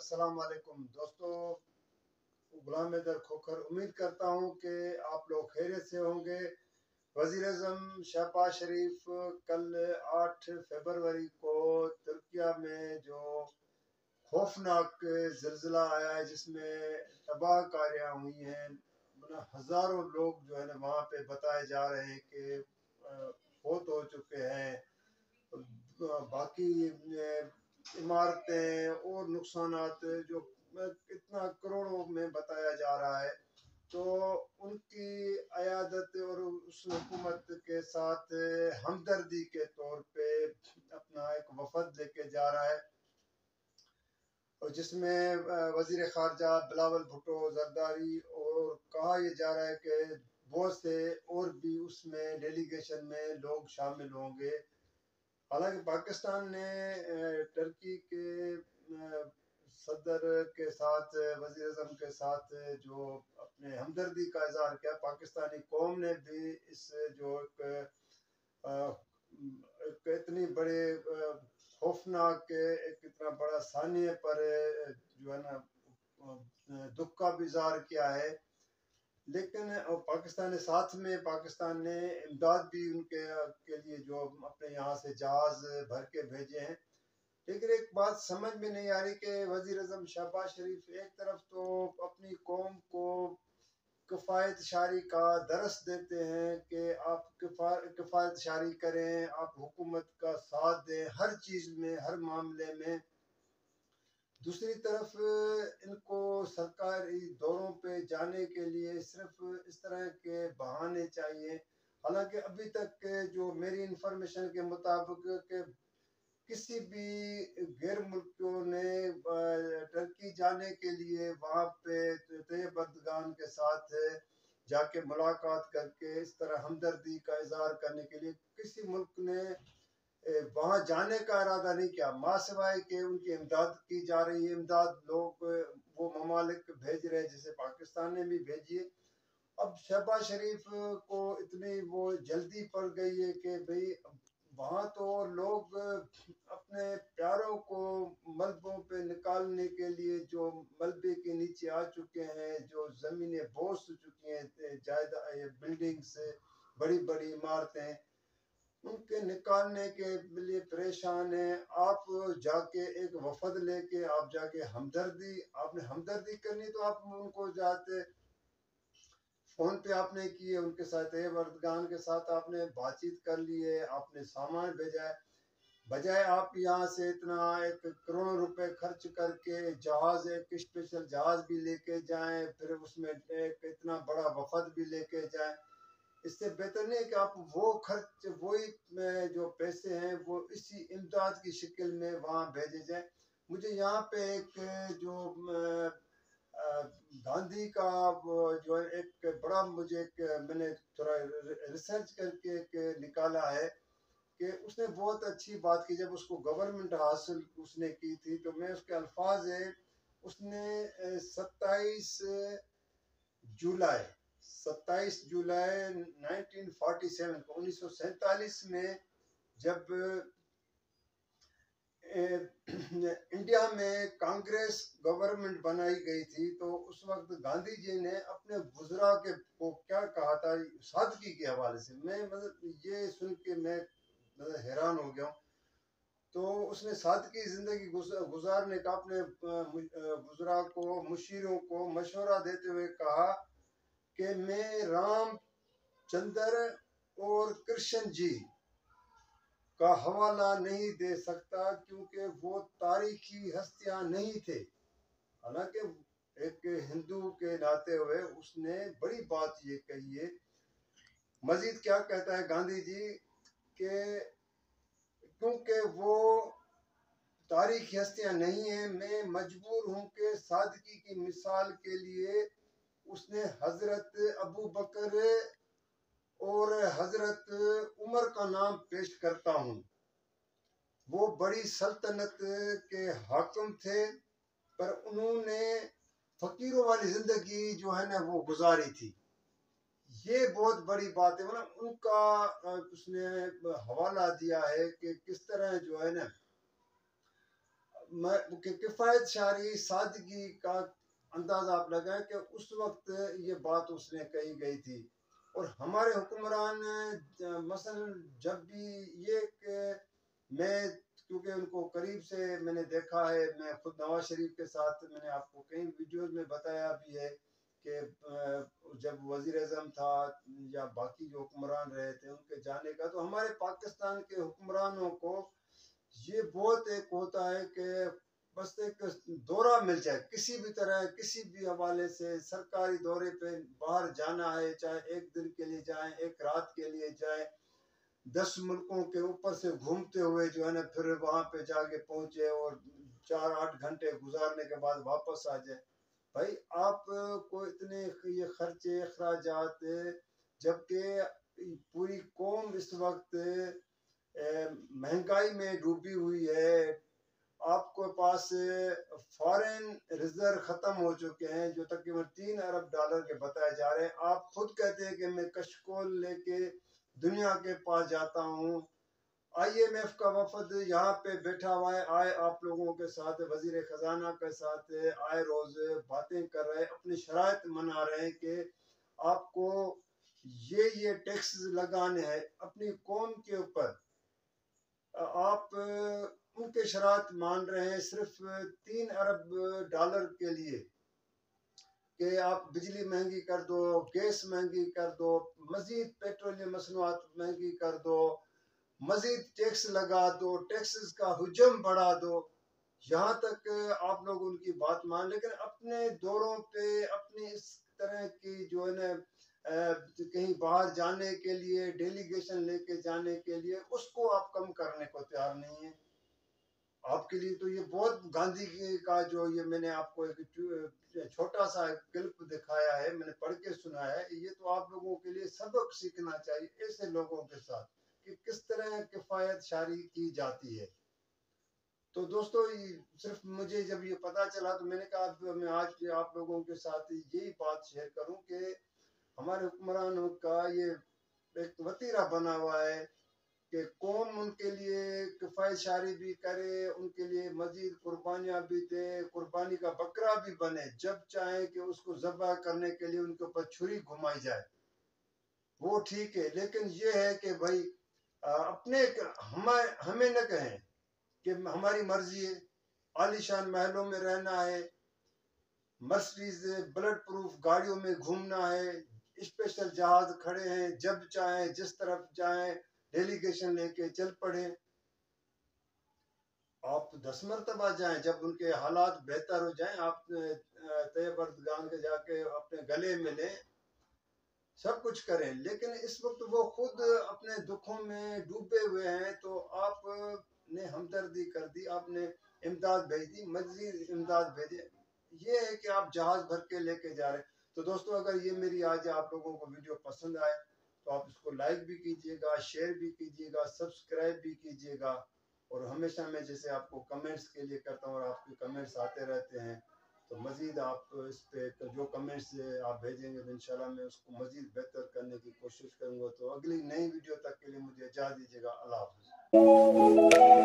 अस्सलाम वालेकुम दोस्तों। गुलाम हैदर खोखर उम्मीद करता हूँ कि आप लोग खैरियत से होंगे। वज़ीर आज़म शहबाज शरीफ कल 8 फरवरी को तुर्किया में जो खौफनाक ज़िलज़िला आया है जिसमें तबाहकारियाँ हुई हैं, हज़ारों लोग जो है ना वहाँ पे बताए जा रहे हैं कि फौत हो चुके हैं। बाकी इमारतें और नुकसानात जो इतना करोड़ों में बताया जा रहा है, तो उनकी अयादत और उस हुकूमत के साथ हमदर्दी के तौर पे अपना एक वफद लेके जा रहा है, और जिसमें वज़ीर ख़ारजा बिलावल भुट्टो जरदारी, और कहा यह जा रहा है कि बहुत से और भी उसमें डेलीगेशन में लोग शामिल होंगे। हालांकि पाकिस्तान ने टर्की के सदर के साथ, वज़ीर आज़म के साथ जो अपने हमदर्दी का इजहार किया, पाकिस्तानी कौम ने भी इस जो एक इतनी बड़े खौफनाक एक इतना बड़ा सानिए पर जो है ना दुख का भी इजहार किया है। लेकिन पाकिस्तान ने साथ में पाकिस्तान ने इमदाद भी उनके के लिए जो अपने यहाँ से जहाज भर के भेजे हैं। लेकिन एक बात समझ में नहीं आ रही कि वज़ीर आज़म शहबाज शरीफ एक तरफ तो अपनी कौम को किफ़ायत शारी का दरस देते हैं कि आप किफ़ायत शारी करें, आप हुकूमत का साथ दें हर चीज़ में, हर मामले में। दूसरी तरफ इनको सरकारी दौरों पे जाने के लिए सिर्फ इस तरह के बहाने चाहिए। हालांकि अभी तक जो मेरी इंफॉर्मेशन के मुताबिक कि किसी भी गैर मुल्कियों ने टर्की जाने के लिए वहाँ पे तैयब अर्दगान के साथ जाके मुलाकात करके इस तरह हमदर्दी का इजहार करने के लिए किसी मुल्क ने वहाँ जाने का इरादा नहीं किया, माँ सिवाय के उनकी इमदाद की जा रही है। इमदाद लोग वो ममालिक भेज रहे हैं, जैसे पाकिस्तान ने भी भेजी है। अब शहबाज शरीफ को इतनी वो जल्दी पड़ गई है कि भाई वहाँ तो लोग अपने प्यारों को मलबों पे निकालने के लिए जो मलबे के नीचे आ चुके हैं, जो ज़मीनें बोस चुकी हैं, जायदाद बिल्डिंग्स, बड़ी बड़ी इमारतें, उनके निकालने के लिए परेशान है। आप जाके एक वफद लेके आप जाके हमदर्दी, आपने हमदर्दी करनी तो आप उनको जाते फोन पे आपने किए, उनके साथ वर्दगान के साथ आपने बातचीत कर ली है, आपने सामान भेजा है। बजाय आप यहाँ से इतना एक करोड़ों रुपए खर्च करके जहाज, एक स्पेशल जहाज भी लेके जाएं, फिर उसमें एक इतना बड़ा वफद भी लेके जाएं, इससे बेहतर नहीं है कि आप वो खर्च, वही जो पैसे हैं वो इसी इमदाद की शक्ल में वहाँ भेजे जाए। मुझे यहाँ पे एक जो गांधी का जो है एक बड़ा, मुझे एक मैंने थोड़ा रिसर्च करके एक निकाला है कि उसने बहुत अच्छी बात की। जब उसको गवर्नमेंट हासिल उसने की थी, तो मैं उसके अल्फाज है, उसने जुलाई 27 जुलाई 1947 को 1947 में जब इंडिया में कांग्रेस गवर्नमेंट बनाई गई थी, तो उस वक्त गांधी जी ने अपने गुजरा के को क्या कहा था, सादगी के हवाले से। मैं मतलब ये सुन के मैं मतलब हैरान हो गया हूँ। तो उसने सादगी जिंदगी गुजारने का अपने गुजरा को, मुशीरों को मशवरा देते हुए कहा कि मैं रामचंद्र और कृष्ण जी का हवाला नहीं दे सकता, क्योंकि वो तारीखी हस्तियां नहीं थे। हालांकि एक हिंदू के नाते हुए उसने बड़ी बात ये कही है। मजीद क्या कहता है गांधी जी कि क्योंकि वो तारीखी हस्तियां नहीं है, मैं मजबूर हूं कि सादगी की मिसाल के लिए उसने हजरत अबू बकर और हजरत उमर का नाम पेश करता हूँ। वो बड़ी सल्तनत के हाकिम थे, पर उन्होंने फकीरों वाली जिंदगी जो है ना वो गुजारी थी। ये बहुत बड़ी बात है। मतलब उनका उसने हवाला दिया है कि किस तरह जो है ना किफ़ायत शारी सादगी का अंदाज़ा आप लगाएं कि उस वक्त ये बात उसने कही गई थी। और हमारे हुक्मरान मसलन जब भी ये कि मैं क्योंकि उनको करीब से मैंने देखा है, मैं खुद नवाज शरीफ के साथ मैंने आपको कई वीडियोस में बताया भी है कि जब वजीर अजम था या बाकी जो हुक्मरान रहे थे उनके जाने का, तो हमारे पाकिस्तान के हुक्मरानों को ये बहुत एक होता है कि बस एक दौरा मिल जाए किसी भी तरह, किसी भी हवाले से सरकारी दौरे पे बाहर जाना है, चाहे एक दिन के लिए जाए, एक रात के लिए जाए, 10 मुल्कों के ऊपर से घूमते हुए जो है ना फिर वहां पे जाके पहुंचे और 4-8 घंटे गुजारने के बाद वापस आ जाए। भाई आप को इतने ये खर्चे अखराजात, जबकि पूरी कौम इस वक्त महंगाई में डूबी हुई है, आपको पास फॉरेन रिजर्व खत्म हो चुके हैं जो तकरीबन $3 अरब के बताए जा रहे हैं। आप खुद कहते हैं कि मैं कशकोल लेके दुनिया के पास जाता हूँ, IMF का वफद यहाँ पे बैठा हुआ है, आए आप लोगों के साथ, वजीर खजाना के साथ आए, रोज बातें कर रहे हैं, अपनी शराइत मना रहे हैं कि आपको ये टैक्स लगाने हैं अपनी कौम के ऊपर। आप उनके शरात मान रहे हैं सिर्फ $3 अरब के लिए कि आप बिजली महंगी कर दो, गैस महंगी कर दो, मजीद पेट्रोलियम मसनूआत महंगी कर दो, मजीद टैक्स लगा दो, टैक्सेस का हुजम बढ़ा दो। यहाँ तक आप लोग उनकी बात मान, लेकिन अपने दौरों पे अपनी इस तरह की जो है ना कहीं बाहर जाने के लिए, डेलीगेशन लेके जाने के लिए, उसको आप कम करने को तैयार नहीं है। आपके लिए तो ये बहुत गांधी का जो ये मैंने आपको एक छोटा सा क्लिप दिखाया है, मैंने पढ़ के सुना है, ये तो आप लोगों के लिए सबक सीखना चाहिए ऐसे लोगों के साथ कि किस तरह किफायत शारी की जाती है। तो दोस्तों सिर्फ मुझे जब ये पता चला तो मैंने कहा मैं आज आप लोगों के साथ यही बात शेयर करूं कि हमारे हुक्मरानों का ये एक वतीरा बना हुआ है कि कौम उनके लिए किफायत शारी भी करे, उनके लिए मजीद कुर्बानियां भी दे, कुर्बानी का बकरा भी बने, जब चाहे कि उसको ज़ब्ह करने के लिए उनके ऊपर छुरी घुमाई जाए, वो ठीक है। लेकिन ये है कि भाई अपने हमें न कहें कि हमारी मर्जी है, आलीशान महलों में रहना है, मर्सिडीज बुलेट प्रूफ गाड़ियों में घूमना है, स्पेशल जहाज खड़े हैं, जब चाहे जिस तरफ जाएं डेलीगेशन लेके चल पड़े। आप 10 मरतबा जाएं, जब उनके हालात बेहतर हो जाएं आप तैयब अर्दगान के जाके अपने गले मिलें, सब कुछ करें। लेकिन इस वक्त वो खुद अपने दुखों में डूबे हुए हैं, तो आपने हमदर्दी कर दी, आपने इमदाद भेज दी, मजीद इमदाद भेजे। ये है कि आप जहाज भर के लेके जा रहे हैं। तो दोस्तों अगर ये मेरी आज आप लोगों को वीडियो पसंद आए तो आप इसको लाइक भी कीजिएगा, शेयर भी कीजिएगा, सब्सक्राइब भी कीजिएगा। और हमेशा मैं जैसे आपको कमेंट्स के लिए करता हूँ और आपके कमेंट्स आते रहते हैं, तो मज़ीद आप इस पे जो कमेंट्स आप भेजेंगे तो इंशाल्लाह मैं उसको मज़ीद बेहतर करने की कोशिश करूँगा। तो अगली नई वीडियो तक के लिए मुझे इजाज़त दीजिएगा। अल्लाह हाफ़िज़।